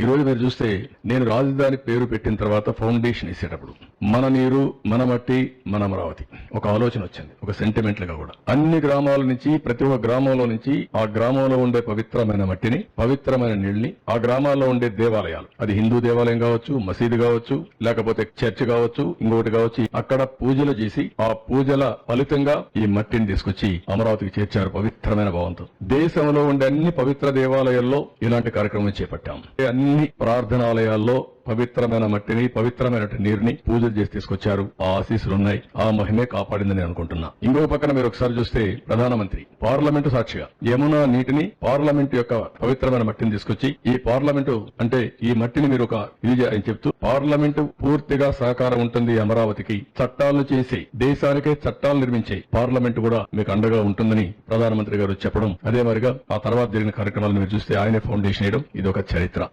ఈ రోజు మీరు చూస్తే నేను రాజధాని పేరు పెట్టిన తర్వాత ఫౌండేషన్ వేసేటప్పుడు మన నీరు మన మట్టి మన అమరావతి ఒక ఆలోచన వచ్చింది, ఒక సెంటిమెంట్ గా కూడా. అన్ని గ్రామాల నుంచి, ప్రతి ఒక్క గ్రామంలో నుంచి ఆ గ్రామంలో ఉండే పవిత్రమైన మట్టిని, పవిత్రమైన నీళ్ళని, ఆ గ్రామాల్లో ఉండే దేవాలయాలు, అది హిందూ దేవాలయం కావచ్చు, మసీదు కావచ్చు, లేకపోతే చర్చ్ కావచ్చు, ఇంకోటి కావచ్చు, అక్కడ పూజలు చేసి ఆ పూజల ఫలితంగా ఈ మట్టిని తీసుకొచ్చి అమరావతికి చేర్చారు పవిత్రమైన భావంతో. దేశంలో ఉండే అన్ని పవిత్ర దేవాలయాల్లో ఇలాంటి కార్యక్రమం చేపట్టాం. అన్ని ప్రార్థనాలయాల్లో పవిత్రమైన మట్టిని, పవిత్రమైన నీరుని పూజలు చేసి తీసుకొచ్చారు. ఆ ఆశీస్సులున్నాయి, ఆ మహిమే కాపాడిందని అనుకుంటున్నా. ఇంకో పక్కన మీరు ఒకసారి చూస్తే ప్రధానమంత్రి పార్లమెంటు సాక్షిగా యమునా నీటిని, పార్లమెంట్ యొక్క పవిత్రమైన మట్టిని తీసుకొచ్చి ఈ పార్లమెంటు అంటే ఈ మట్టిని మీరు ఒక ఇది అని చెప్తూ పార్లమెంటు పూర్తిగా సహకారం ఉంటుంది అమరావతికి, చట్టాలను చేసి దేశానికే చట్టాలు నిర్మించే పార్లమెంటు కూడా మీకు అండగా ఉంటుందని ప్రధానమంత్రి గారు చెప్పడం, అదే మరిగా ఆ తర్వాత జరిగిన కార్యక్రమాలను మీరు చూస్తే ఆయనే ఫౌండేషన్ వేయడం, ఇది ఒక చరిత్ర.